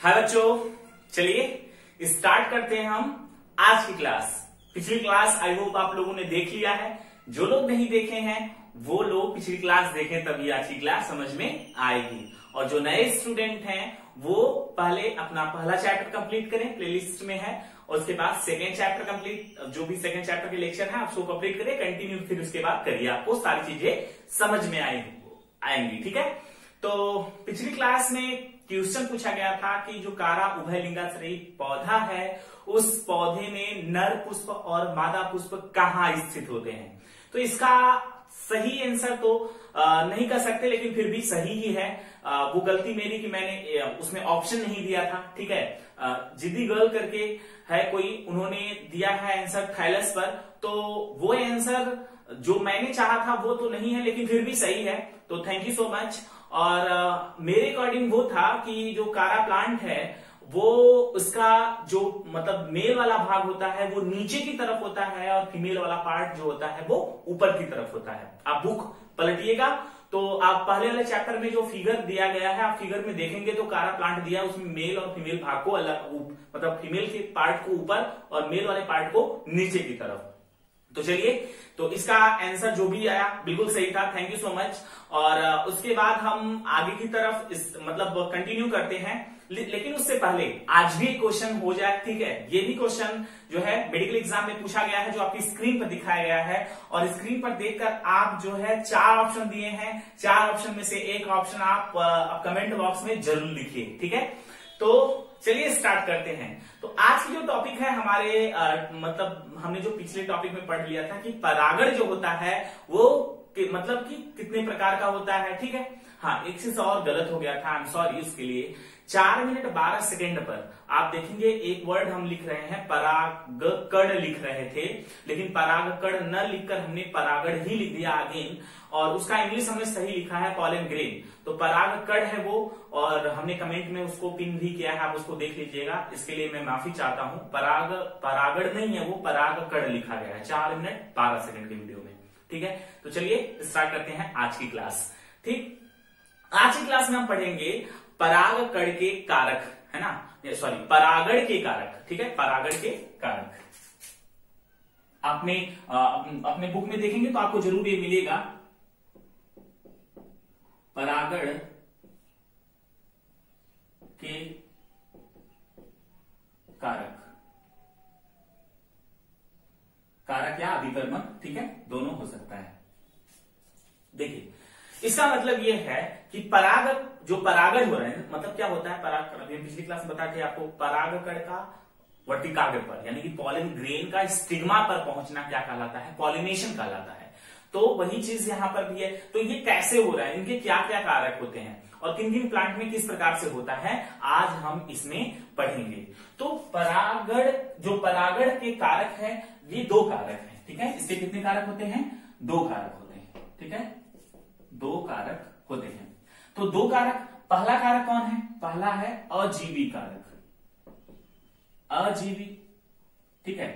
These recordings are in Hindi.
हाय बच्चों, चलिए स्टार्ट करते हैं हम आज की क्लास। पिछली क्लास आई होप आप लोगों ने देख लिया है। जो लोग नहीं देखे हैं वो लोग पिछली क्लास देखें, तभी आज की क्लास समझ में आएगी। और जो नए स्टूडेंट हैं वो पहले अपना पहला चैप्टर कंप्लीट करें, प्लेलिस्ट में है, और उसके बाद सेकेंड चैप्टर कंप्लीट, जो भी सेकेंड चैप्टर के लेक्चर है आप उसको कंप्लीट करें कंटिन्यू, फिर उसके बाद करिए, आपको सारी चीजें समझ में आएंगी। ठीक है, तो पिछली क्लास में क्वेश्चन पूछा गया था कि जो कारा उभयलिंगाश्रयी पौधा है उस पौधे में नर पुष्प और मादा पुष्प कहाँ स्थित होते हैं। तो इसका सही आंसर तो नहीं कर सकते, लेकिन फिर भी सही ही है। वो गलती मेरी कि मैंने उसमें ऑप्शन नहीं दिया था। ठीक है, जिद्दी गर्ल करके है कोई, उन्होंने दिया है आंसर थैलस पर, तो वो आंसर जो मैंने चाहा था वो तो नहीं है, लेकिन फिर भी सही है, तो थैंक यू सो मच। और मेरे अकॉर्डिंग वो था कि जो कारा प्लांट है वो उसका जो मतलब मेल वाला भाग होता है वो नीचे की तरफ होता है और फीमेल वाला पार्ट जो होता है वो ऊपर की तरफ होता है। आप बुक पलटिएगा तो आप पहले वाले चैप्टर में जो फिगर दिया गया है आप फिगर में देखेंगे तो कारा प्लांट दिया, उसमें मेल और फीमेल भाग को अलग, मतलब फीमेल के पार्ट को ऊपर और मेल वाले पार्ट को नीचे की तरफ। तो चलिए, तो इसका आंसर जो भी आया बिल्कुल सही था, थैंक यू सो मच। और उसके बाद हम आगे की तरफ मतलब कंटिन्यू करते हैं, लेकिन उससे पहले आज भी क्वेश्चन हो जाए। ठीक है, ये भी क्वेश्चन जो है मेडिकल एग्जाम में पूछा गया है, जो आपकी स्क्रीन पर दिखाया गया है, और स्क्रीन पर देखकर आप जो है 4 ऑप्शन दिए हैं, 4 ऑप्शन में से एक ऑप्शन आप कमेंट बॉक्स में जरूर लिखिए। ठीक है, तो चलिए स्टार्ट करते हैं। तो आज की जो टॉपिक है हमारे मतलब हमने जो पिछले टॉपिक में पढ़ लिया था कि परागण जो होता है वो मतलब कि कितने प्रकार का होता है। ठीक है, हाँ, एक चीज और गलत हो गया था, आई एम सॉरी उसके लिए। 4 मिनट 12 सेकेंड पर आप देखेंगे एक वर्ड हम लिख रहे हैं परागकण लिख रहे थे, लेकिन परागकण न लिखकर हमने परागण ही लिख दिया अगेन, और उसका इंग्लिश हमने सही लिखा है पॉलन ग्रेन। तो परागकण है वो, और हमने कमेंट में उसको पिन भी किया है, आप उसको देख लीजिएगा, इसके लिए मैं माफी चाहता हूं। परागण नहीं है वो, परागकण लिखा गया है 4 मिनट 12 सेकेंड के वीडियो में। ठीक है, तो चलिए स्टार्ट करते हैं आज की क्लास। ठीक, आज की क्लास में हम पढ़ेंगे परागकण के कारक, है ना, सॉरी परागण के कारक। ठीक है, परागण के कारक आपने अपने बुक में देखेंगे तो आपको जरूर ये मिलेगा, परागण के कारक, कारक या अभिकर्मक, ठीक है, दोनों हो सकता है। देखिए, इसका मतलब यह है कि जो परागण हो रहे हैं, मतलब क्या होता है परागकण, अभी पिछली क्लास में बता के आपको, परागकण का वर्तिकाग्र पर यानी कि पॉलन ग्रेन का स्टिग्मा पर पहुंचना क्या कहलाता है, पॉलिनेशन कहलाता है। तो वही चीज यहां पर भी है। तो ये कैसे हो रहा है, इनके क्या क्या कारक होते हैं और किन किन प्लांट में किस प्रकार से होता है, आज हम इसमें पढ़ेंगे। तो परागण, जो परागण के कारक है ये 2 कारक है। ठीक है, इसके कितने कारक होते हैं, 2 कारक होते हैं। ठीक है, 2 कारक होते हैं। तो 2 कारक, पहला कारक कौन है, पहला है अजीवी कारक, अजीवी। ठीक है,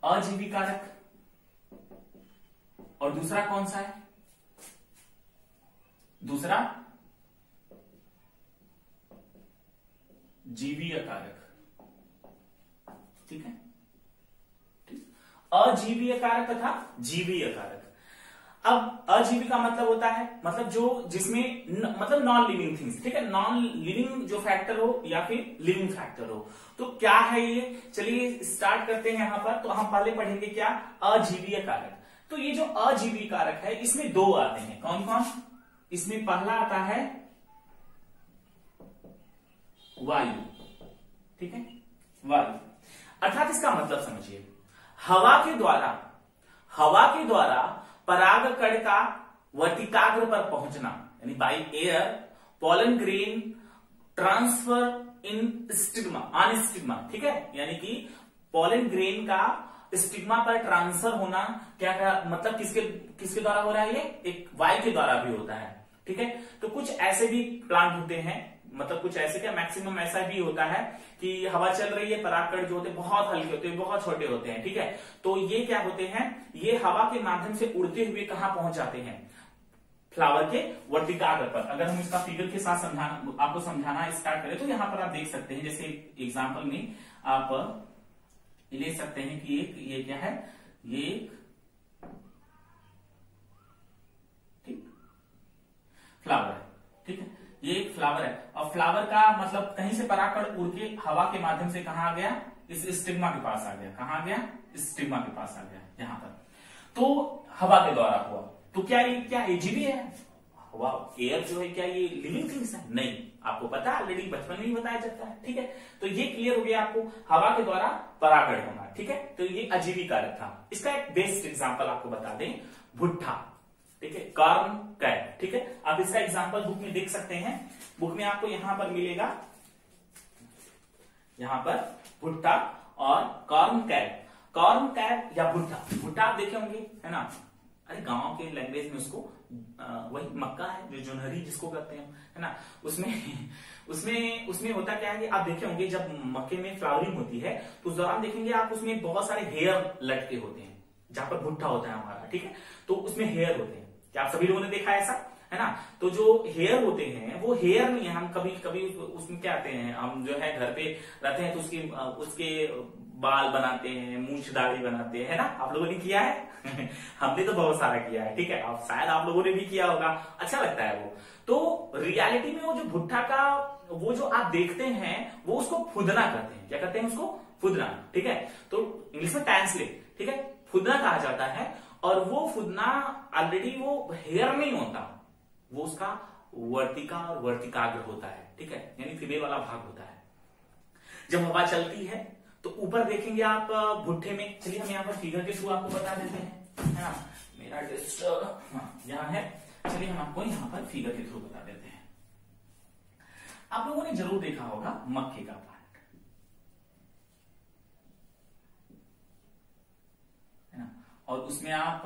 अजीवी कारक, और दूसरा कौन सा है, दूसरा जीवीय कारक। ठीक है, अजीवीय कारक तथा जीवीय कारक। अब अजीवी का मतलब होता है, मतलब जो जिसमें मतलब नॉन लिविंग थिंग्स। ठीक है, नॉन लिविंग जो फैक्टर हो या फिर लिविंग फैक्टर हो। तो क्या है ये, चलिए स्टार्ट करते हैं यहां पर। तो हम पहले पढ़ेंगे क्या, अजीवीय कारक। तो ये जो अजीवी कारक है इसमें 2 आते हैं, कौन कौन, इसमें पहला आता है वायु। ठीक है, वायु, अर्थात इसका मतलब समझिए, हवा के द्वारा परागकण का वर्तिकाग्र पर पहुंचना, यानी by air pollen grain transfer in stigma, on stigma. ठीक है, यानी कि पॉलन ग्रेन का स्टिग्मा पर ट्रांसफर होना क्या मतलब किसके द्वारा हो रहा है, ये एक वायु के द्वारा भी होता है। ठीक है, तो कुछ ऐसे भी प्लांट होते हैं, मतलब कुछ ऐसे क्या, मैक्सिमम ऐसा भी होता है कि हवा चल रही है, परागकण जो होते हैं बहुत हल्के होते हैं, बहुत छोटे होते हैं। ठीक है, तो ये क्या होते हैं, ये हवा के माध्यम से उड़ते हुए कहां पहुंच जाते हैं, फ्लावर के वर्तिकाग्र पर। अगर हम इसका फिगर के साथ आपको समझाना स्टार्ट करें तो यहां पर आप देख सकते हैं, जैसे एग्जांपल में आप ले सकते हैं कि ये क्या है, ये ठीक फ्लावर है, ठीक है, ये एक फ्लावर है। और फ्लावर का मतलब कहीं से परागकण उड़ के हवा के माध्यम से कहां आ गया, इस स्टिग्मा के पास आ गया। कहां आ गया, स्टिग्मा के पास आ गया, यहां पर। तो हवा के द्वारा हुआ। तो क्या ये क्या एजीवी है? हवा, एयर जो है क्या ये लिविंग थिंग्स है? नहीं, आपको पता है ऑलरेडी, बचपन में ही बताया जाता है, ठीक है। तो ये क्लियर हो गया आपको, हवा के द्वारा परागण होना, ठीक है। तो ये अजीवी कारक था। इसका एक बेस्ट एग्जांपल आपको बता दें, भुट्टा, ठीक है, कॉर्न कैप, ठीक है। आप इसका एग्जांपल बुक में देख सकते हैं। बुक में आपको यहां पर मिलेगा, यहां पर भुट्टा और कॉर्न कैप। कॉर्न कैप या भुट्टा, भुट्टा आप देखे होंगे, है ना। अरे गांव के लैंग्वेज में उसको वही मक्का है, जो जोनहरी जिसको कहते हैं, है ना। उसमें होता क्या है कि आप देखे होंगे जब मक्के में फ्लावरिंग होती है तो उस दौरान देखेंगे आप उसमें बहुत सारे हेयर लटके होते हैं, जहां पर भुट्टा होता है हमारा, ठीक है। तो उसमें हेयर होते हैं, क्या आप सभी लोगों ने देखा है ऐसा, है ना। तो जो हेयर होते हैं वो हेयर नहीं है, हम कभी कभी उसमें क्या आते हैं, हम जो है घर पे रहते हैं तो उसके बाल बनाते हैं, मूंछ दाढ़ी बनाते हैं, है ना। आप लोगों ने किया है हमने तो बहुत सारा किया है, ठीक है। आप शायद आप लोगों ने भी किया होगा, अच्छा लगता है वो। तो रियलिटी में वो जो भुट्टा का वो जो आप देखते हैं वो उसको फुदना कहते हैं। क्या कहते हैं उसको? फुदना, ठीक है। तो इंग्लिश में ट्रांसलेट, ठीक है, फुदना कहा जाता है। और वो फुदना ऑलरेडी वो हेयर नहीं होता, वो उसका वर्तिका और वर्तिकाग्र होता है, ठीक है, यानी फीमेल वाला भाग होता है। जब हवा चलती है तो ऊपर देखेंगे आप भुट्टे में, चलिए हम यहाँ पर फिगर के थ्रू आपको बता देते हैं, है ना। मेरा टेस्ट यहाँ है, चलिए हम आपको यहाँ पर फिगर के थ्रू बता देते हैं। आप लोगों ने जरूर देखा होगा मक्के का प्लांट, है ना। और उसमें आप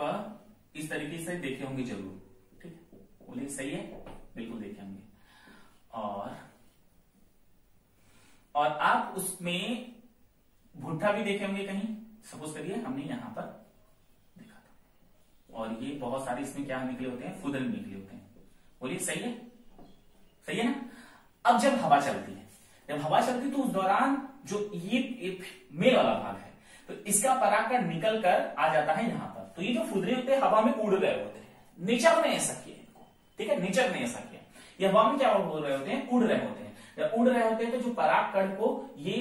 इस तरीके से देखे होंगे जरूर, ठीक है, बोलिए सही है, बिल्कुल देखे होंगे। और आप उसमें भुट्टा भी देखे होंगे कहीं, सपोज करिए हमने यहां पर देखा था। और ये बहुत सारे इसमें क्या निकले होते हैं, फुदन निकले होते हैं। बोलिए सही है, सही है ना। अब जब हवा चलती है, तो उस दौरान जो ये मेल वाला भाग है, तो इसका परागकण निकल कर आ जाता है यहां पर। तो ये जो फुदरे होते हैं हवा में उड़ रहे होते हैं, नेचर ने ऐसा किया इनको, ठीक है, नेचर ने ऐसा किया। ये हवा में क्या हो रहे होते हैं, उड़ रहे होते हैं। जब उड़ रहे होते हैं तो जो परागकण को ये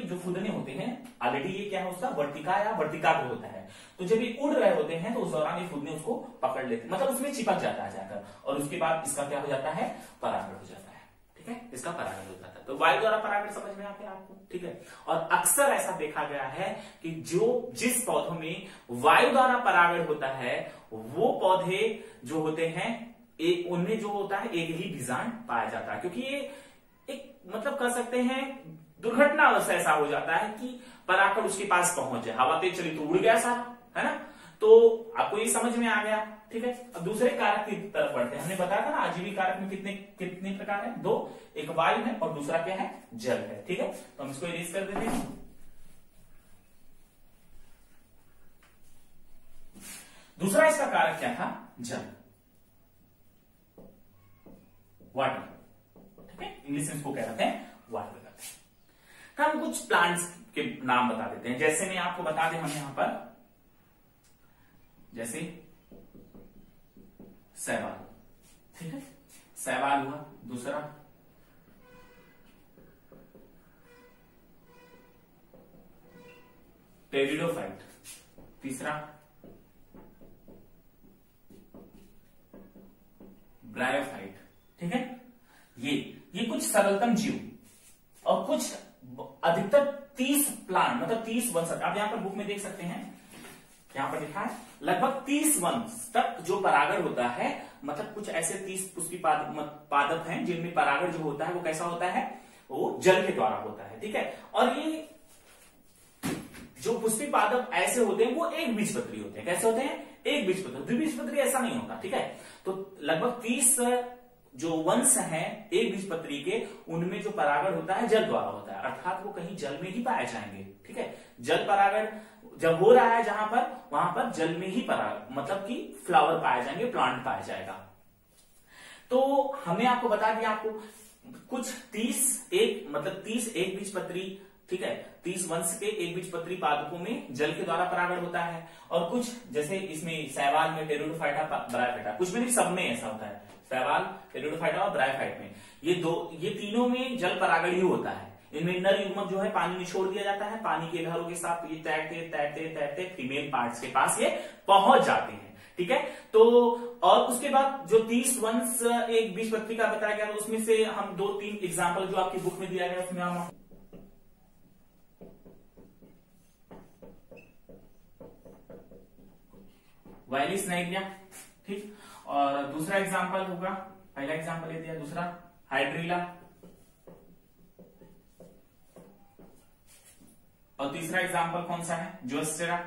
जो फुदने होते हैं, ऑलरेडी ये क्या है उसका वर्तिका या वर्तिकाग्र होता है। तो जब ये उड़ रहे होते हैं तो उस दौरान ये फुदने उसको पकड़ लेते हैं, मतलब उसमें चिपक जाता है जाकर, और उसके बाद इसका क्या हो जाता है, परागण हो जाता है, ठीक है, इसका परागण हो जाता है। तो वायु द्वारा परागण समझ में आता है आपको, ठीक है। और अक्सर ऐसा देखा गया है कि जिस पौधों में वायु द्वारा परागण होता है वो पौधे जो होते हैं उनमें जो होता है एक ही बीजांड पाया जाता है, क्योंकि ये एक मतलब कह सकते हैं दुर्घटना ऐसा हो जाता है कि परागकण उसके पास पहुंच जाए, हवा तेज चली तो उड़ गया सारा, है ना। तो आपको ये समझ में आ गया, ठीक है। अब दूसरे कारक की तरफ बढ़ते हैं। हमने बताया था ना आजीवी कारक में कितने प्रकार है, दो, एक वायु है और दूसरा क्या है, जल है, ठीक है। तो हम इसको इरेज कर देते हैं। दूसरा इसका कारक क्या था, जल, वाटर, ठीक है, इंग्लिश में इसको कह रहे हैं वाटर कहते हैं। हम कुछ प्लांट्स के नाम बता देते हैं, जैसे मैं आपको बता दें, हम यहां पर जैसे शैवाल, ठीक है, शैवाल हुआ। दूसरा टेरिडोफाइट, तीसरा ब्रायोफाइट, ठीक है। ये कुछ सरलतम जीव और कुछ अधिकतर 30 प्लांट, मतलब 30 वंश, आप यहां पर बुक में देख सकते हैं, यहां पर लिखा है लगभग 30 वंश तक जो परागण होता है, मतलब कुछ ऐसे 30 पुष्पी पादप हैं जिनमें परागण जो होता है वो कैसा होता है, वो जल के द्वारा होता है, ठीक है। और ये जो पुष्पी पादप ऐसे होते हैं वो एक बीजपत्री होते हैं, कैसे होते हैं, एक बीजपत्री, द्विबीजपत्री ऐसा नहीं होता, ठीक है। तो लगभग 30 जो वंश हैं एक बीजपत्री के, उनमें जो परागण होता है जल द्वारा होता है, अर्थात वो कहीं जल में ही पाए जाएंगे, ठीक है। जल परागण जब हो रहा है जहां पर, वहां पर जल में ही परागण, मतलब कि फ्लावर पाए जाएंगे, प्लांट पाया जाएगा, हमने आपको बता दिया, आपको कुछ 30 एक बीजपत्री, ठीक है, 30 वंश के एक बीजपत्री पादपों में जल के द्वारा परागण होता है, और कुछ जैसे इसमें शैवाल में टेरिडोफाइटा, ब्रायोफाइटा, कुछ में नहीं, सब में ऐसा होता है, शैवाल, टेरिडोफाइटा और ब्रायोफाइट में ये तीनों में जल परागण ही होता है। इनमें नर युग्मक जो है पानी में छोड़ दिया जाता है, पानी के लहरों के साथ ये तैरते तैरते तैरते फीमेल पार्ट्स के पास ये पहुंच जाते हैं, ठीक है। तो और उसके बाद जो 30 वंश एक बीजपत्री का बताया गया, उसमें से हम 2-3 एग्जाम्पल जो आपकी बुक में दिया गया उसमें हम वायलिस नाइग्रिया, ठीक, और दूसरा एग्जाम्पल होगा, पहला एग्जाम्पल ये दिया, दूसरा हाइड्रिला, और तीसरा एग्जाम्पल कौन सा है, जोस्टेरा,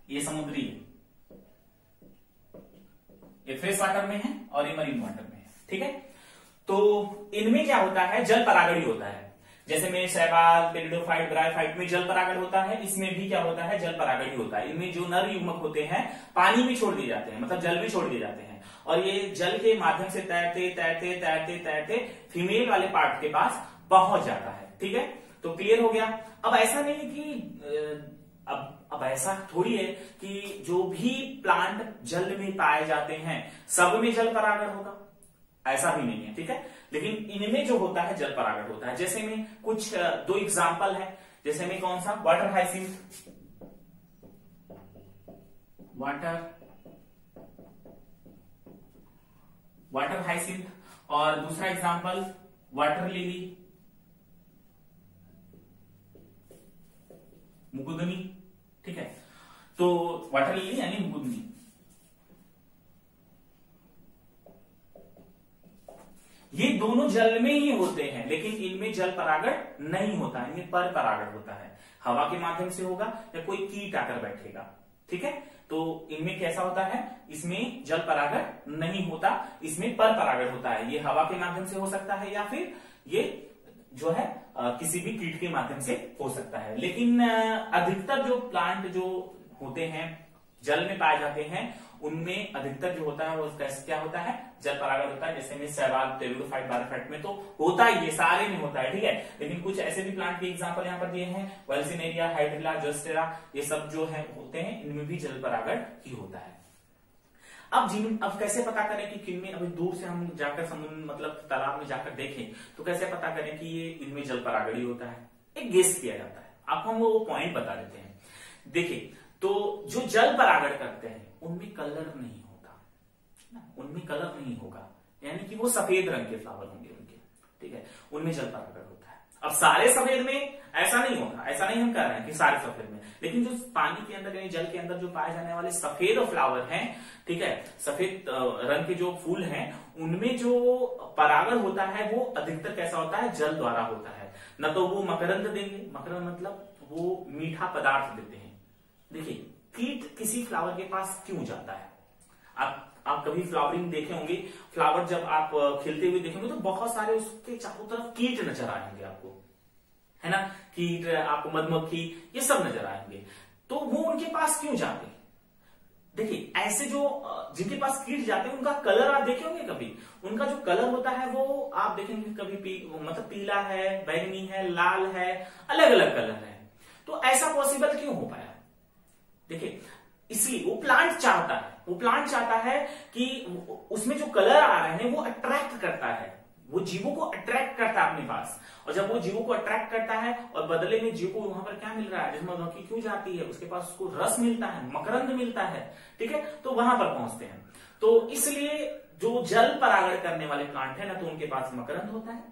ये समुद्री है, ये फ्रेश वाटर में है और ये मरीन वाटर में है, ठीक है। तो इनमें क्या होता है, जल परागण ही होता है। जैसे में शैवाल, टेरिडोफाइट, ब्रायोफाइट में जल परागण होता है, इसमें भी क्या होता है, जल परागण ही होता है। इनमें जो नर युग्मक होते हैं पानी में छोड़ दिए जाते हैं, मतलब जल में छोड़ दिए जाते हैं, और ये जल के माध्यम से तैरते तैरते तैरते तैरते फीमेल वाले पार्ट के पास पहुंच जाता है, ठीक है। तो क्लियर हो गया। अब ऐसा नहीं है कि अब ऐसा थोड़ी है कि जो भी प्लांट जल में पाए जाते हैं सब में जल परागण होगा, ऐसा भी नहीं है, ठीक है। लेकिन इनमें जो होता है जल परागण होता है। जैसे में कुछ 2 एग्जाम्पल है, जैसे में कौन सा, वाटर हाइसिंथ, वाटर हाइसिंथ, और दूसरा एग्जाम्पल वाटर लिली, मुकुंदनी, ठीक है। तो वाटर लिली यानी मुकुंदनी, ये दोनों जल में ही होते हैं, लेकिन इनमें जल परागण नहीं होता, इनमें पर परागण होता है, हवा के माध्यम से होगा या कोई कीट आकर बैठेगा, ठीक है। तो इनमें कैसा होता है, इसमें जल परागण नहीं होता, इसमें पर परागण होता है। ये हवा के माध्यम से हो सकता है या फिर ये जो है किसी भी कीट के माध्यम से हो सकता है। लेकिन अधिकतर जो प्लांट जो होते हैं जल में पाए जाते हैं उनमें अधिकतर जो होता है वो क्या होता है, जल परागण होता है। जैसे में शैवाल, टेरिडोफाइट, ब्रायोफाइट में तो होता ही, ये सारे में होता है, ठीक है। लेकिन कुछ ऐसे भी प्लांट के एग्जांपल यहाँ पर दिए हैं, वेल्सिनेरिया, हाइड्रिला, जोस्टेरा, ये सब जो है होते हैं, इनमें भी जल परागण ही होता है। अब कैसे पता करें कि किनमें, अभी दूर से हम जाकर समुद्र मतलब तालाब में जाकर देखें तो कैसे पता करें कि ये इनमें जल परागण ही होता है, एक गेस किया जाता है। आपको हम वो पॉइंट बता देते हैं। देखिए, तो जो जल परागण करते हैं उनमें कलर नहीं होता, उनमें कलर नहीं होगा, यानी कि वो सफेद रंग के फ्लावर होंगे उनके, ठीक है, उनमें जल परागण होता है। अब सारे सफेद में ऐसा नहीं होगा, ऐसा नहीं हम कह रहे हैं कि सारे सफेद में, लेकिन जो पानी के अंदर यानी जल के अंदर जो पाए जाने वाले सफेद फ्लावर हैं, ठीक है, सफेद रंग के जो फूल हैं, उनमें जो परागण होता है वो अधिकतर कैसा होता है, जल द्वारा होता है। न तो वो मकरंद देंगे, मकरंद मतलब वो मीठा पदार्थ देते हैं। देखिए, कीट किसी फ्लावर के पास क्यों जाता है, आप कभी फ्लावरिंग देखे होंगे, फ्लावर जब आप खिलते हुए देखेंगे तो बहुत सारे उसके चारों तरफ कीट नजर आएंगे आपको, है ना, कीट, आपको मधुमक्खी, ये सब नजर आएंगे। तो वो उनके पास क्यों जाते हैं? देखिए, ऐसे जो जिनके पास कीट जाते हैं उनका कलर आप देखे होंगे कभी, उनका जो कलर होता है वो आप देखेंगे कभी मतलब पीला है, बैंगनी है, लाल है, अलग अलग कलर है। तो ऐसा पॉसिबल क्यों हो पाया? देखिए, इसलिए वो प्लांट चाहता है कि उसमें जो कलर आ रहे हैं वो अट्रैक्ट करता है, वो जीवों को अट्रैक्ट करता है अपने पास। और जब वो जीवों को अट्रैक्ट करता है और बदले में जीव को वहां पर क्या मिल रहा है, जिसमें मधुमक्खी क्यों जाती है, उसके पास उसको रस मिलता है, मकरंद मिलता है, ठीक है, तो वहां पर पहुंचते हैं। तो इसलिए जो जल परागण करने वाले प्लांट है, ना तो उनके पास मकरंद होता है,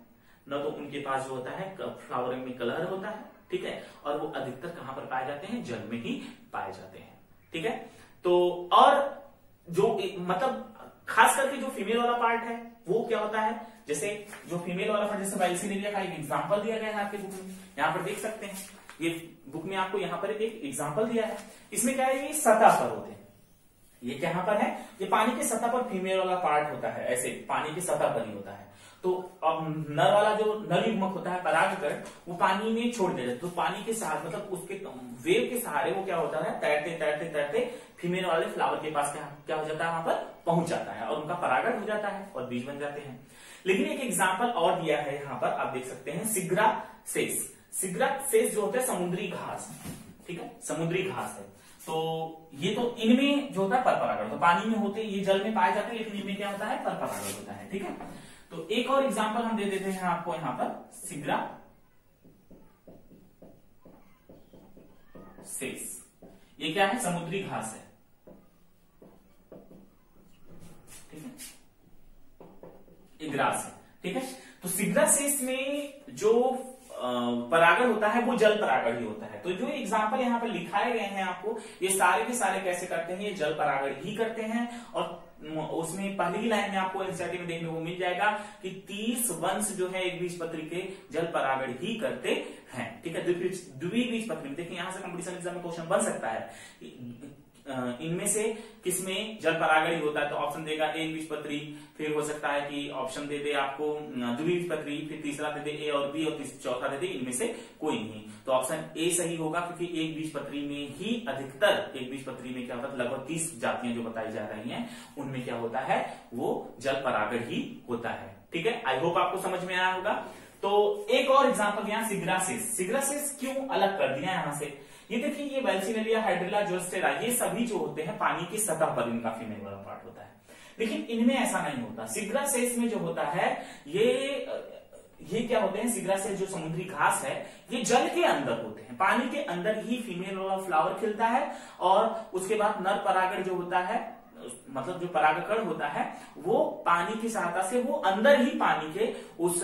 न तो उनके पास जो होता है फ्लावरिंग में कलर होता है, ठीक है, और वो अधिकतर कहां पर पाए जाते हैं, जल में ही पाए जाते हैं, ठीक है। तो और जो मतलब खास करके जो फीमेल वाला पार्ट है वो क्या होता है, जैसे जो फीमेल वाला पार्ट, जैसे वाइल्सिनेरिया का एक एग्जांपल दिया गया है आपके बुक में, यहाँ पर देख सकते हैं, ये बुक में आपको यहाँ पर एक एग्जांपल दिया है। इसमें क्या है, ये सतह पर होते हैं, ये क्या यहाँ पर है, ये पानी की सतह पर फीमेल वाला पार्ट होता है, ऐसे पानी की सतह पर ही होता है। तो अब नर वाला जो नर युग्मक होता है परागकण, वो पानी में छोड़ देता है, तो पानी के सहारे मतलब उसके वेव के सहारे वो क्या होता है, तैरते तैरते तैरते फीमेल वाले फ्लावर के पास क्या हो जाता है, वहां पर पहुंच जाता है और उनका परागण हो जाता है और बीज बन जाते हैं। लेकिन एक एग्जाम्पल और दिया है यहाँ पर, आप देख सकते हैं सिग्रासेस। सिग्रासेस जो होता है समुद्री घास, ठीक है, समुद्री घास है। तो ये तो इनमें जो होता है पर परागण, तो पानी में होते ये जल में पाए जाते हैं, लेकिन इनमें क्या होता है, पर परागण होता है, ठीक है। तो एक और एग्जांपल हम दे देते हैं आपको यहाँ पर, सिग्रासेस। ये क्या है, समुद्री घास है, ठीक है, ग्रास है, ठीक है। तो सिग्रासेस में जो परागण होता है वो जल परागण ही होता है। तो जो एग्जाम्पल यहाँ पर लिखाए गए हैं आपको, ये सारे के सारे कैसे करते हैं, ये जल परागण ही करते हैं। और उसमें पहली ही लाइन में आपको एनसीईआरटी में देखने को मिल जाएगा कि 30 वंश जो है एक बीजपत्री के जल परागण ही करते हैं, ठीक है। द्विबीजपत्री में देखिए, यहां से कंपटीशन एग्जाम में क्वेश्चन बन सकता है, इनमें से किसमें जल परागण ही होता है, तो ऑप्शन देगा एक बीजपत्री, फिर हो सकता है कि ऑप्शन दे दे आपको द्विबीजपत्री, फिर तीसरा दे दे ए और बी, और चौथा दे दे इनमें से कोई नहीं। तो ऑप्शन ए सही होगा, क्योंकि एक बीजपत्री में ही अधिकतर, एक बीजपत्री में क्या होता है, लगभग 30 जातियां जो बताई जा रही हैं उनमें क्या होता है, वो जल परागण ही होता है, ठीक है। आई होप आपको समझ में आया होगा। तो एक और एग्जाम्पल यहाँ सिग्रासेस। सिग्रासेस क्यों अलग कर दिया यहां से, ये देखिए, ये वेल्सिनेरिया, हाइड्रिला, जोस्टेरा, ये सभी जो होते हैं पानी की सतह पर इनका फीमेल वाला पार्ट होता है, लेकिन इनमें ऐसा नहीं होता। सिग्रासेस में जो होता है, ये क्या होते हैं, सिग्रासेस जो समुद्री घास है, ये जल के अंदर होते हैं, पानी के अंदर ही फीमेल वाला फ्लावर खिलता है, और उसके बाद नर परागण जो होता है, मतलब जो परागकण होता है, वो पानी की सहायता से वो अंदर ही पानी के उस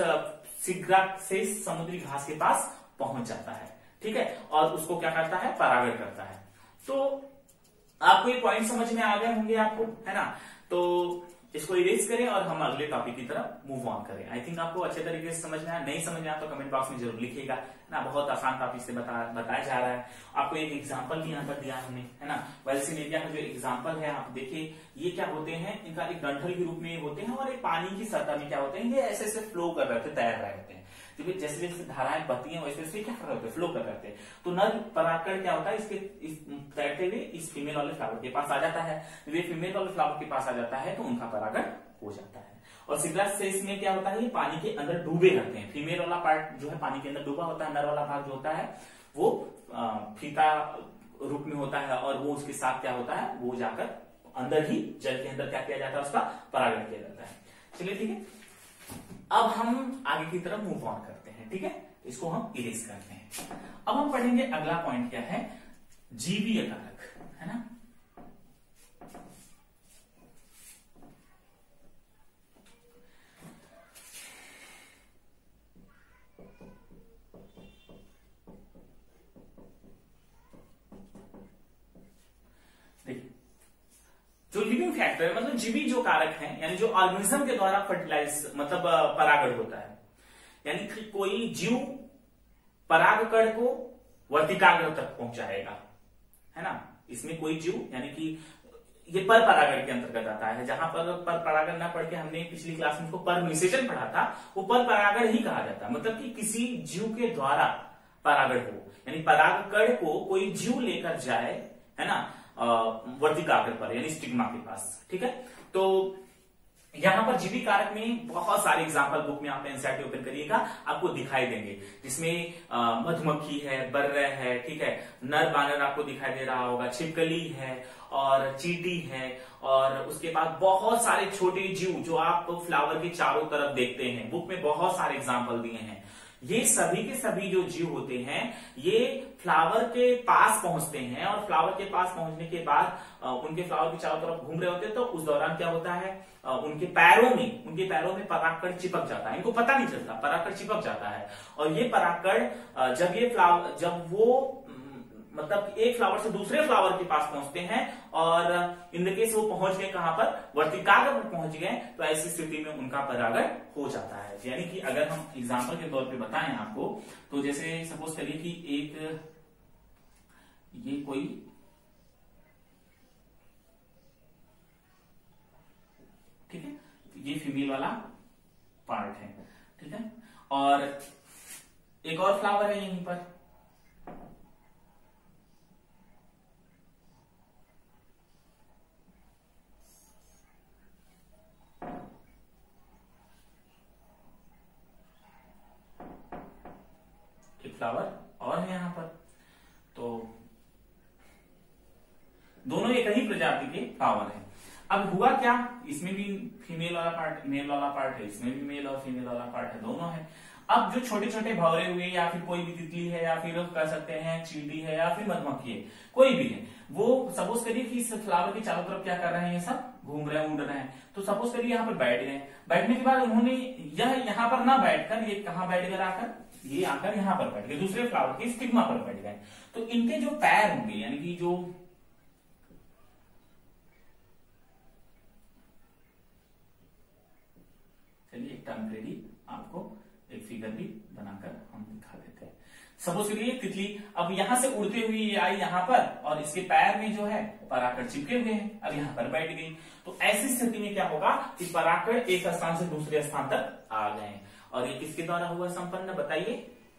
सिग्रासेस समुद्री घास के पास पहुंच जाता है, ठीक है, और उसको क्या करता है, परागण करता है। तो आपको ये पॉइंट समझ में आ गए होंगे आपको, है ना। तो इसको इरेज करें और हम अगले टॉपिक की तरफ मूव ऑन करें। आई थिंक आपको अच्छे तरीके से समझ में आया, नहीं समझ में आया तो कमेंट बॉक्स में जरूर लिखिएगा, ना बहुत आसान टॉपिक से बताया जा रहा है। आपको एक एग्जांपल भी यहाँ पर दिया हमने, है ना, वेल्सिनेरिया का जो एग्जांपल है, आप देखिए, ये क्या होते हैं, इनका एक डंठल के रूप में होते हैं, और एक पानी की सतह में क्या होते हैं, ये ऐसे ऐसे फ्लो कर रहे थे, तैर रहे होते हैं, जैसे जैसे धाराएं बहती हैं वैसे वैसे क्या कर रहे होते हैं, फ्लो कर रहे होते हैं। तो नर परागकण क्या होता है, इसके तैरते हुए इस फीमेल वाले फ्लावर के पास आ जाता है, वे फीमेल वाले फ्लावर के पास आ जाता है तो उनका परागण हो जाता है। और सिग्रासेस में क्या होता है, ये पानी के अंदर डूबे रहते हैं, फीमेल वाला पार्ट जो है पानी के अंदर डूबा होता है, नर वाला भाग जो होता है वो फीता रूप में होता है, और वो उसके साथ क्या होता है, वो जाकर अंदर ही जल के अंदर क्या किया जाता है, उसका परागण किया जाता है। चलिए ठीक है, अब हम आगे की तरफ मूव ऑन करते हैं, ठीक है, इसको हम इरेज करते हैं। अब हम पढ़ेंगे अगला पॉइंट क्या है, जीवीय कारक, है ना। जो लिविंग फैक्टर मतलब जीवी जो कारक हैं, यानी जो ऑर्गेनिज्म के द्वारा फर्टिलाइज मतलब परागण होता है, यानी कि कोई जीव परागकण को वर्तिकाग्र तक पहुंचाएगा, है ना। इसमें कोई जीव, यानी कि ये पर परागण के अंतर्गत आता है, जहां पर परागण ना पढ़ के हमने पिछली क्लास में इसको पर निषेचन पढ़ा था, वो पर परागण ही कहा जाता है, मतलब कि किसी जीव के द्वारा परागण हो, यानी परागकण को कोई जीव लेकर जाए, है ना, वर्तिकाग्र पर यानी स्टिग्मा के पास, ठीक है। तो यहां पर जीवी कारक में बहुत सारे एग्जांपल बुक में आप एनसीईआरटी ओपन करिएगा, आपको दिखाई देंगे, जिसमें मधुमक्खी है, बर्र है, ठीक है, नर बानर आपको दिखाई दे रहा होगा, छिपकली है और चींटी है, और उसके बाद बहुत सारे छोटे जीव जो आप फ्लावर के चारों तरफ देखते हैं, बुक में बहुत सारे एग्जाम्पल दिए हैं। ये सभी के सभी जो जीव होते हैं, ये फ्लावर के पास पहुंचते हैं, और फ्लावर के पास पहुंचने के बाद उनके फ्लावर के चारों तरफ घूम रहे होते हैं, तो उस दौरान क्या होता है, उनके पैरों में परागकण चिपक जाता है, इनको पता नहीं चलता, परागकण चिपक जाता है। और ये परागकण जब वो मतलब एक फ्लावर से दूसरे फ्लावर के पास पहुंचते हैं, और इन द केस वो पहुंच गए कहां पर, वर्तिकाग्र पर पहुंच गए, तो ऐसी स्थिति में उनका परागण हो जाता है। यानी कि अगर हम एग्जांपल के तौर पे बताएं आपको, तो जैसे सपोज करिए कि ये कोई ठीक है, ये फीमेल वाला पार्ट है, ठीक है। और एक और फ्लावर है यहीं पर, एक फ्लावर और है यहां पर। तो दोनों एक ही प्रजाति के फ्लावर हैं। अब हुआ क्या, इसमें भी फीमेल वाला पार्ट मेल वाला पार्ट है, इसमें भी मेल और फीमेल वाला पार्ट है, दोनों है। अब जो छोटे छोटे भंवरे हुए या फिर कोई भी तितली है या फिर कह सकते हैं चींटी है या फिर मधुमक्खी है, कोई भी है, वो सपोज करिए कि इस फ्लावर के चारों तरफ क्या कर रहे हैं, ये सब घूम रहे हैं, उड़ रहे हैं। तो सपोज करिए यहाँ पर बैठ गए, बैठने के बाद उन्होंने यह यहाँ पर ना बैठकर ये कहाँ बैठ गए, आकर ये आकर यहाँ पर बैठ गए, दूसरे फ्लावर के स्टिग्मा पर बैठ गए। तो इनके जो पैर होंगे, यानी कि जो चलिए टेम्परेरी आपको एक फिगर भी बनाकर हम दिखा देते हैं। सपोज करिए तितली अब यहां से उड़ते हुए ये आई यहाँ पर और इसके पैर में जो है परागकण चिपके हुए हैं, अब यहाँ पर बैठ गई। तो ऐसी स्थिति में क्या होगा कि परागकण एक स्थान से दूसरे स्थान तक आ गए। और ये किसके द्वारा हुआ संपन्न, बताइए?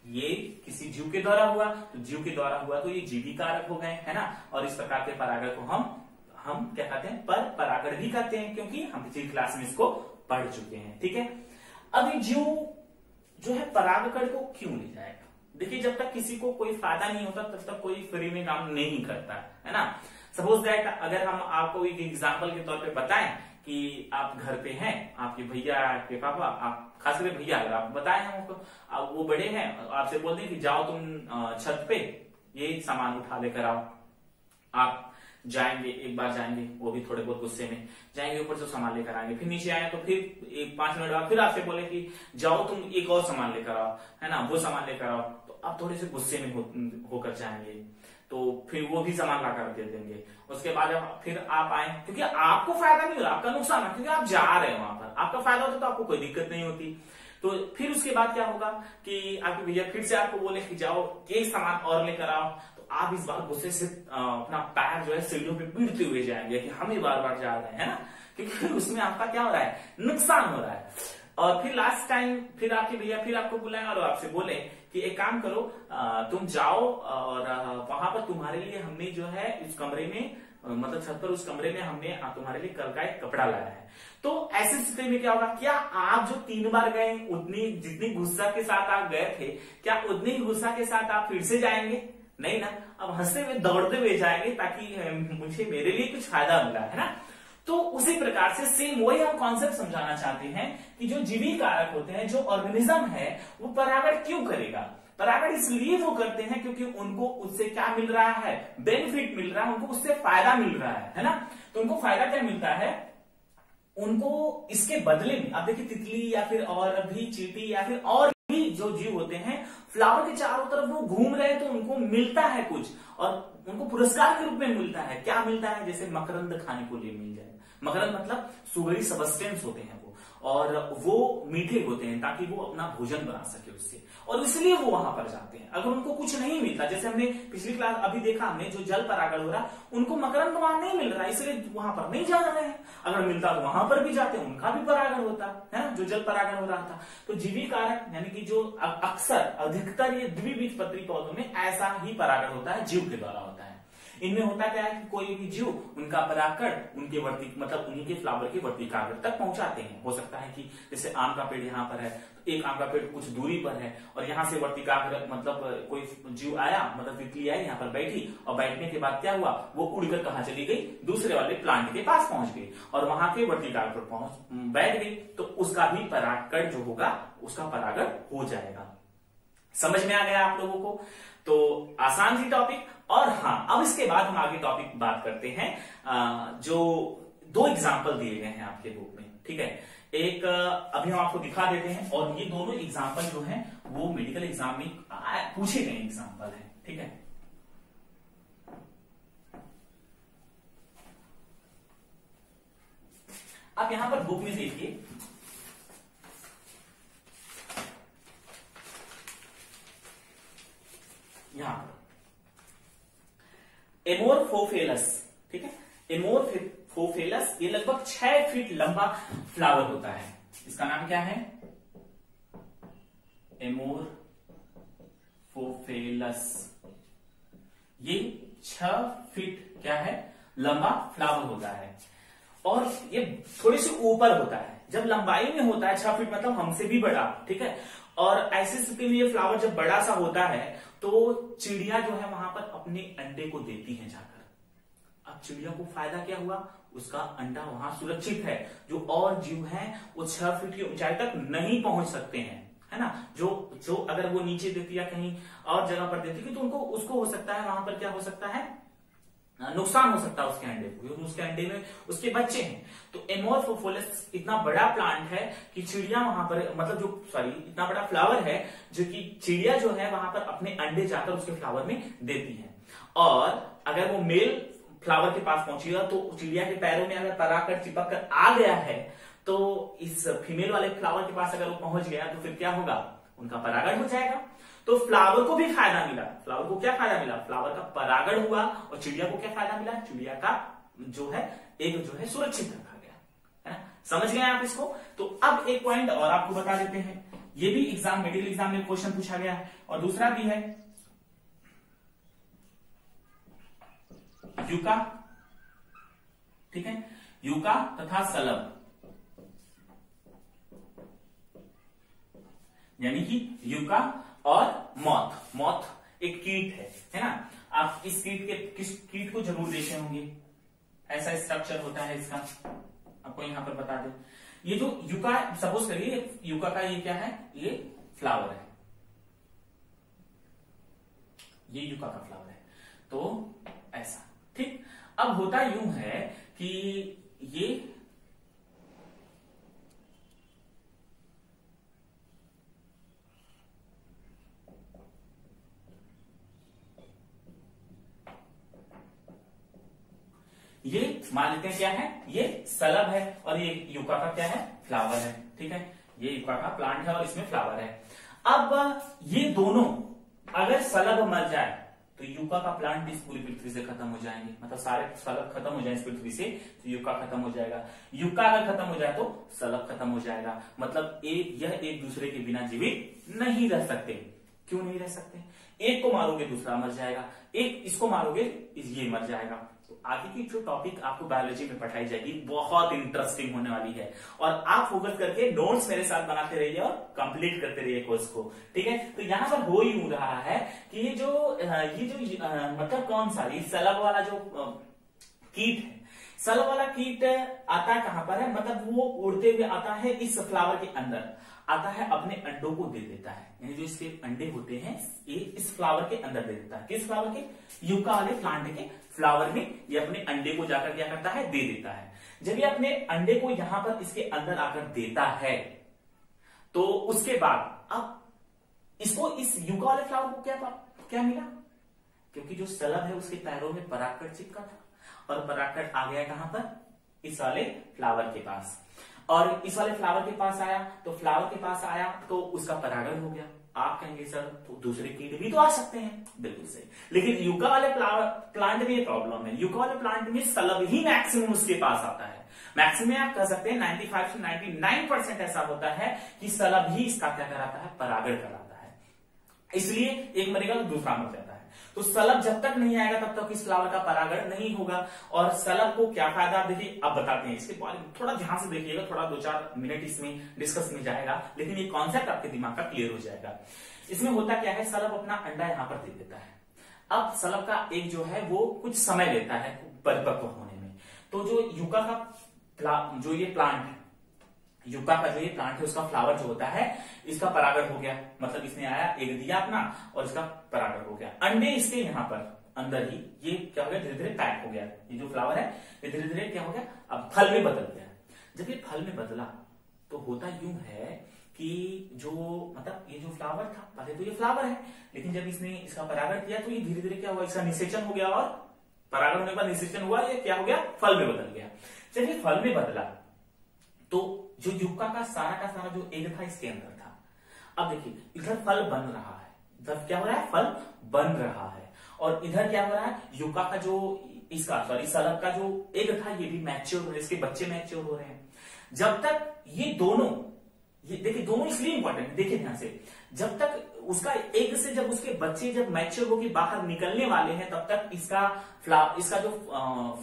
ये किसी जीव के द्वारा हुआ, तो जीव के द्वारा हुआ तो ये जीवी कारक हो गए, है ना। और इस प्रकार के परागण को हम क्या कहते हैं, पर परागण भी कहते हैं, क्योंकि हम पिछली क्लास में इसको पढ़ चुके हैं, ठीक है। अब ये जीव जो है परागकण को क्यों ले जाएगा? देखिए, जब तक किसी को कोई फायदा नहीं होता तब तक कोई फ्री में काम नहीं करता, है ना। सपोज दैट अगर हम आपको एक एग्जांपल के तौर पे बताएं कि आप घर पे हैं, आपके भैया आपके पापा, आप खास करके भैया अगर आप बताएं हमको, आप वो बड़े हैं, आपसे बोल दें कि जाओ तुम छत पे ये सामान उठा लेकर आओ। आप जाएंगे, एक बार जाएंगे, वो भी थोड़े बहुत गुस्से में जाएंगे, ऊपर से सामान लेकर आएंगे, फिर नीचे आए तो फिर एक 5 मिनट बाद फिर आपसे बोले कि जाओ तुम एक और सामान लेकर आओ, है ना, वो सामान लेकर आओ। तो आप थोड़े से गुस्से में होकर जाएंगे, तो फिर वो भी सामान ला कर दे देंगे। उसके बाद फिर आप आए, क्योंकि आपको फायदा नहीं हो रहा, आपका नुकसान है, क्योंकि आप जा रहे हो वहां पर, आपका फायदा होता तो आपको कोई दिक्कत नहीं होती। तो फिर उसके बाद क्या होगा कि आपके भैया फिर से आपको बोले कि जाओ एक सामान और लेकर आओ, तो आप इस बार गुस्से से अपना पैर जो है सीढ़ियों पे पीटते हुए जाएंगे कि हम ही बार बार जा रहे हैं, है ना, क्योंकि उसमें आपका क्या हो रहा है, नुकसान हो रहा है। और फिर लास्ट टाइम फिर आपके भैया फिर आपको बुलाए और आपसे बोले कि एक काम करो, तुम जाओ और वहां पर तुम्हारे लिए हमने जो है इस कमरे में, मतलब छत पर उस कमरे में हमने तुम्हारे लिए कल का एक कपड़ा लाया है। तो ऐसी स्थिति में क्या होगा, क्या आप जो 3 बार गए उतनी जितनी गुस्सा के साथ आप गए थे, क्या उतनी गुस्सा के साथ आप फिर से जाएंगे? नहीं ना, अब हंसते हुए दौड़ते हुए जाएंगे ताकि मुझे मेरे लिए कुछ फायदा मिला, है ना। तो उसी प्रकार से सेम वही हम कॉन्सेप्ट समझाना चाहते हैं कि जो जीवी कारक होते हैं, जो ऑर्गेनिज्म है, वो परागण क्यों करेगा? परागण इसलिए वो करते हैं क्योंकि उनको उससे क्या मिल रहा है, बेनिफिट मिल रहा है, उनको उससे फायदा मिल रहा है ना। तो उनको फायदा क्या मिलता है, उनको इसके बदले में, अब देखिए तितली या फिर और भी चींटी या फिर और भी जो जीव होते हैं, फ्लावर के चारों तरफ वो घूम रहे तो उनको मिलता है कुछ, और उनको पुरस्कार के रूप में मिलता है। क्या मिलता है? जैसे मकरंद खाने को लिए मिल जाए। मकरंद मतलब सुगरी सबस्टेंस होते हैं वो, और वो मीठे होते हैं ताकि वो अपना भोजन बना सके उससे, और इसलिए वो वहां पर जाते हैं। अगर उनको कुछ नहीं मिलता, जैसे हमने पिछली क्लास अभी देखा, हमने जो जल परागण हो रहा, उनको मकरंद वहां नहीं मिल रहा, इसलिए वहां पर नहीं जा रहे हैं। अगर मिलता तो वहां पर भी जाते, उनका भी परागण होता है ना, जो जल परागण हो रहा था। तो जीवी कारक यानी कि जो अक्सर अधिकतर ये द्विबीजपत्री पौधों में ऐसा ही परागण होता है, जीव के द्वारा होता है। इनमें होता क्या है कि कोई भी जीव उनका परागकण उनके वर्ती मतलब उन्हीं के फ्लावर के वर्तिकाग्र तक पहुंचाते हैं। हो सकता है कि जैसे आम का पेड़ यहाँ पर है, तो एक आम का पेड़ कुछ दूरी पर है, और यहाँ से वर्तिकाग्र मतलब कोई जीव आया, मतलब तितली आई, यहाँ पर बैठी, और बैठने के बाद क्या हुआ, वो उड़कर कहाँ चली गई, दूसरे वाले प्लांट के पास पहुंच गई, और वहां के वर्तिकाग्र पर बैठ गई, तो उसका भी परागकण जो होगा उसका परागण हो जाएगा। समझ में आ गया आप लोगों को? तो आसान सी टॉपिक। और हाँ, अब इसके बाद हम आगे टॉपिक बात करते हैं, जो 2 एग्जाम्पल दिए गए हैं आपके बुक में, ठीक है। एक अभी हम आपको दिखा देते हैं, और ये दोनों एग्जाम्पल जो हैं वो मेडिकल एग्जाम में पूछे गए एग्जाम्पल हैं, ठीक है। आप यहां पर बुक में देखिए, यहां पर एमोरफोफेलस, ठीक है, एमोरफोफेलस एमोरफोफेलस, ये लगभग 6 फीट लंबा फ्लावर होता है। इसका नाम क्या है? एमोरफोफेलस। ये 6 फीट क्या है? लंबा फ्लावर होता है और ये थोड़ी सी ऊपर होता है। जब लंबाई में होता है 6 फीट मतलब हमसे भी बड़ा, ठीक है। और ऐसी स्थिति में ये फ्लावर जब बड़ा सा होता है तो चिड़िया जो है वहां पर अपने अंडे को देती है जाकर। अब चिड़िया को फायदा क्या हुआ? उसका अंडा वहां सुरक्षित है। जो और जीव हैं वो 6 फीट की ऊंचाई तक नहीं पहुंच सकते हैं, है ना। जो अगर वो नीचे देती या कहीं और जगह पर देती तो उनको उसको हो सकता है वहां पर क्या हो सकता है? नुकसान हो सकता है उसके अंडे को, क्योंकि उसके अंडे में उसके बच्चे हैं। तो एमोरफोफेलस इतना बड़ा प्लांट है कि चिड़िया वहां पर मतलब इतना बड़ा फ्लावर है जो कि चिड़िया जो है वहां पर अपने अंडे जाकर उसके फ्लावर में देती है। और अगर वो मेल फ्लावर के पास पहुंची तो चिड़िया के पैरों में अगर पराग चिपक कर आ गया है तो इस फीमेल वाले फ्लावर के पास अगर वो पहुंच गया तो फिर क्या होगा? उनका परागण हो जाएगा। तो फ्लावर को भी फायदा मिला। फ्लावर को क्या फायदा मिला? फ्लावर का परागण हुआ। और चिड़िया को क्या फायदा मिला? चिड़िया का जो है सुरक्षित रखा गया, है ना। समझ गए आप इसको? तो अब एक पॉइंट और आपको बता देते हैं, ये भी मेडिकल एग्जाम में क्वेश्चन पूछा गया है और दूसरा भी है यूका, ठीक है। यूका तथा सलब, यानी कि यूका और मॉथ एक कीट है ना। आप इस किस कीट को जरूर देखे होंगे। ऐसा स्ट्रक्चर होता है इसका, आपको यहां पर बता दें। ये जो यूका, सपोज करिए यूका का ये क्या है? ये फ्लावर है, ये यूका का फ्लावर है। तो ऐसा, ठीक। अब होता यूं है कि ये मान लेते हैं क्या है? ये सलब है और ये यूका का क्या है? फ्लावर है, ठीक है। ये यूका का प्लांट है और इसमें फ्लावर है। अब ये दोनों अगर सलब मर जाए तो यूका का प्लांट इस पूरी पृथ्वी से खत्म हो जाएंगे। मतलब सारे सलब खत्म हो जाए इस पृथ्वी से तो यूका खत्म हो जाएगा। यूका अगर खत्म हो जाए तो सलब खत्म हो जाएगा। मतलब यह एक दूसरे के बिना जीवित नहीं रह सकते। क्यों नहीं रह सकते? एक को मारोगे दूसरा मर जाएगा, एक इसको मारोगे ये मर जाएगा। तो आगे की जो टॉपिक आपको बायोलॉजी में पढ़ाई जाएगी बहुत इंटरेस्टिंग होने वाली है और आप फोकस करके नोट्स मेरे साथ बनाते रहिए और कंप्लीट करते रहिए कोर्स को, ठीक है। तो यहां पर हो ही रहा है कि ये जो मतलब कौन सा ये सलब वाला जो कीट है, सलब वाला कीट आता है कहां पर है? मतलब वो उड़ते हुए आता है इस फ्लावर के अंदर, आता है अपने अंडों को दे देता है। यानी जो इसके अंडे होते हैं ये इस फ्लावर के अंदर दे देता है। किस फ्लावर के? यूका वाले प्लांट के फ्लावर में ये अपने अंडे को जाकर क्या करता है? दे देता है। जब ये अपने अंडे को यहां पर इसके अंदर आकर देता है तो उसके बाद अब इसको इस यूका वाले फ्लावर को क्या मिला? क्योंकि जो सलब है उसके पैरों में परागकण चिपका था और परागकण आ गया कहां पर? इस वाले फ्लावर के पास। और इस वाले फ्लावर के पास आया तो फ्लावर के पास आया तो उसका परागण हो गया। आप कहेंगे सर तो दूसरे कीट भी तो आ सकते हैं, बिल्कुल सही। लेकिन यूका वाले प्लांट में ये प्रॉब्लम है, यूका वाले प्लांट में सलब ही मैक्सिमम उसके पास आता है। मैक्सिमम आप कह सकते हैं 95 से 99% ऐसा होता है कि सलब ही इसका क्या कराता है? परागण कराता है। इसलिए एक मरेगा तो दूसरा मर जाता है। तो सलब जब तक नहीं आएगा तब तक इस फ्लावर का परागण नहीं होगा। और सलब को क्या फायदा? देखिए अब बताते हैं, इसके बारे में थोड़ा ध्यान से देखिएगा, थोड़ा 2-4 मिनट इसमें डिस्कस में जाएगा, लेकिन ये कॉन्सेप्ट आपके दिमाग का क्लियर हो जाएगा। इसमें होता क्या है? सलब अपना अंडा यहां पर दे देता है। अब सलब का एक जो है वो कुछ समय लेता है परिपक्व होने में। तो जो यूका का जो ये प्लांट है, यूका का जो ये प्लांट है उसका फ्लावर जो होता है इसका परागण हो गया। मतलब इसने आया, एक दिया अपना और इसका परागण हो गया। अंडे इसके यहाँ पर अंदर ही ये क्या हो गया? धीरे धीरे पैक हो गया। ये जो फ्लावर है ये धीरे धीरे क्या हो गया? अब फल में बदल गया। जब ये फल में बदला तो होता यूं है कि जो मतलब ये जो फ्लावर था, पहले तो ये फ्लावर है, लेकिन जब इसने इसका परागण किया तो ये धीरे धीरे क्या हुआ? इसका निषेचन हो गया और परागण होने के बाद निषेचन हुआ, ये क्या हो गया? फल में बदल गया। जब ये फल में बदला तो जो यूका का सारा जो एग था इसके अंदर था। अब देखिए इधर फल बन रहा है, इधर क्या हो रहा है? फल बन रहा है। और इधर क्या हो रहा है? यूका का जो इसका सॉरी सलभ का जो एग था ये भी मैच्योर हो रहे हैं, इसके बच्चे मैच्योर हो रहे हैं। जब तक ये दोनों, ये देखिए दोनों इसलिए इंपॉर्टेंट है, देखिए ध्यान से, जब तक उसका एग से जब उसके बच्चे जब मैच्योर होकर बाहर निकलने वाले हैं तब तक इसका जो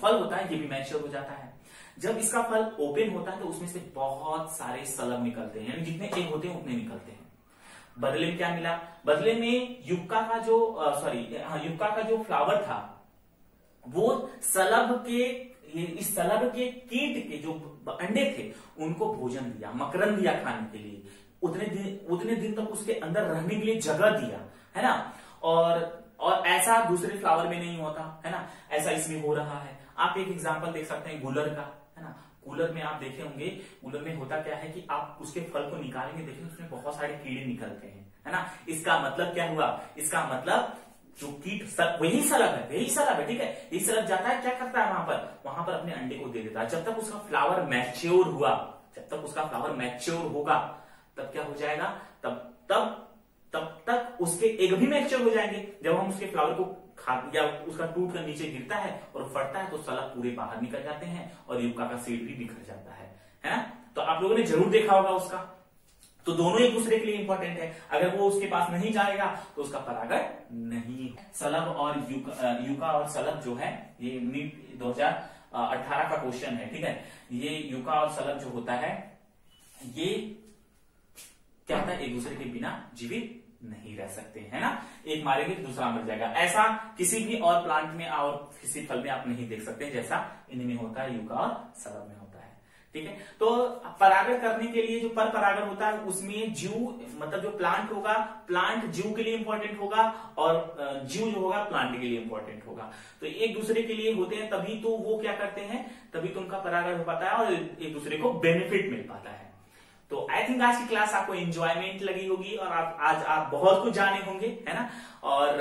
फल होता है ये भी मैच्योर हो जाता है। जब इसका फल ओपन होता है तो उसमें से बहुत सारे सलभ निकलते हैं, यानी जितने एग होते हैं उतने निकलते हैं। बदले में क्या मिला, बदले में युक्का का जो युक्का का जो फ्लावर था वो सलभ के, इस सलभ के कीट के जो अंडे थे उनको भोजन दिया, मकरंद दिया खाने के लिए, उतने दिन तक उसके अंदर रहने के लिए जगह दिया, है ना। और ऐसा दूसरे फ्लावर में नहीं होता, है ना, ऐसा इसमें हो रहा है। आप एक एग्जांपल देख सकते हैं गूलर का, है ना। गूलर में आप देखे होंगे, गूलर में होता क्या है कि आप उसके फल को निकालेंगे, देखिए उसमें बहुत सारे कीड़े निकलते हैं, है ना। इसका मतलब क्या हुआ, इसका मतलब जो कीट वही सलभ है, ठीक है। यही सलभ जाता है, क्या करता है वहां पर अपने अंडे को दे देता है। जब तक उसका फ्लावर मैच्योर हुआ, जब तक उसका फ्लावर मैच्योर होगा तब क्या हो जाएगा, तब तक उसके एग भी मैच्योर हो जाएंगे। जब हम उसके फ्लावर को खा या उसका टूट कर नीचे गिरता है और फटता है तो सलभ पूरे बाहर निकल जाते हैं और युक्का का सीड भी बिखर जाता है ना। तो आप लोगों ने जरूर देखा होगा उसका। तो दोनों एक दूसरे के लिए इंपॉर्टेंट है, अगर वो उसके पास नहीं जाएगा तो उसका परागण नहीं। सलभ और युक्का और सलभ जो है ये नीट 2018 का क्वेश्चन है, ठीक है। ये युक्का और सलभ जो होता है ये क्या होता है, एक दूसरे के बिना जीवित नहीं रह सकते, है ना। एक मारेंगे तो दूसरा मर जाएगा। ऐसा किसी भी और प्लांट में और किसी फल में आप नहीं देख सकते जैसा इनमें होता है, युक्का और सलभ में होता है, ठीक है। तो परागण करने के लिए जो पर परागण होता है उसमें जीव, मतलब जो प्लांट होगा, प्लांट जीव के लिए इंपॉर्टेंट होगा और जीव जो होगा प्लांट के लिए इंपॉर्टेंट होगा। तो एक दूसरे के लिए होते हैं तभी तो वो क्या करते हैं, तभी तो उनका परागण हो पाता है और एक दूसरे को बेनिफिट मिल पाता है। तो आई थिंक आज की क्लास आपको एंजॉयमेंट लगी होगी और आज आप बहुत कुछ जाने होंगे, है ना। और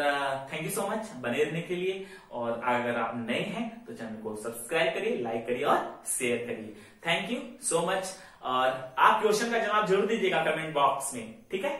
थैंक यू सो मच बने रहने के लिए। और अगर आप नए हैं तो चैनल को सब्सक्राइब करिए, लाइक करिए और शेयर करिए। Thank you so much. और आप क्वेश्चन का जवाब जरूर दीजिएगा कमेंट बॉक्स में, ठीक है।